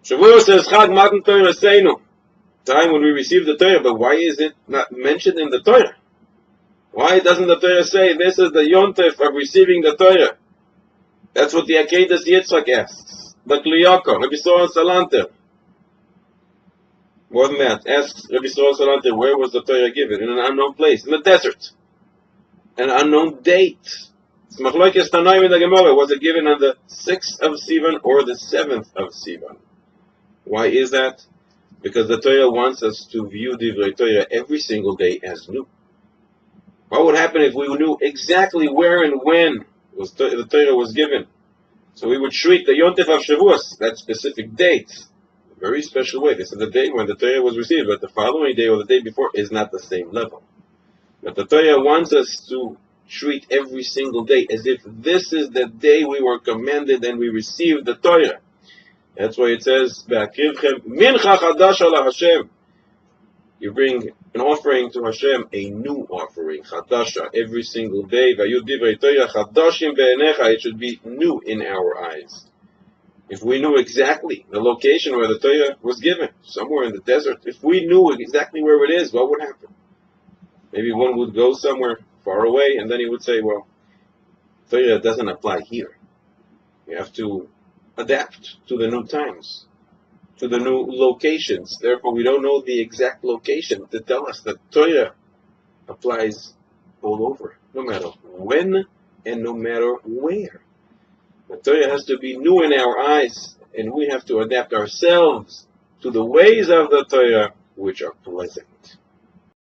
Shavuot says Chag Matan Torah Seinu, time when we receive the Torah, but why is it not mentioned in the Torah? Why doesn't the Torah say this is the Yontef of receiving the Torah? That's what the Akedas Yitzchak asks. The Kliyako, Rabbi Soran Salanter. More than that, asks Rabbi Soran Salanter, where was the Torah given? In an unknown place, in the desert. An unknown date. It's Machlokes Tanoim in the Gemara. Was it given on the 6th of Sivan or the 7th of Sivan? Why is that? Because the Torah wants us to view Divrei Torah every single day as new. What would happen if we knew exactly where and when the Torah was given? So we would treat the Yontef of Shavuos, that specific date, a very special way. This is the day when the Torah was received, but the following day or the day before is not the same level. But the Torah wants us to treat every single day as if this is the day we were commanded and we received the Torah. That's why it says, "Be'akrivchem mincha chadasha laHashem." You bring an offering to Hashem, a new offering, chadasha, every single day. V'ayu divrei Torah chadashim be'enecha. It should be new in our eyes. If we knew exactly the location where the Torah was given, somewhere in the desert, if we knew exactly where it is, what would happen? Maybe one would go somewhere far away, and then he would say, well, Torah doesn't apply here. You have to adapt to the new times, to the new locations. Therefore, we don't know the exact location to tell us that Torah applies all over, no matter when and no matter where. The Torah has to be new in our eyes, and we have to adapt ourselves to the ways of the Torah, which are pleasant.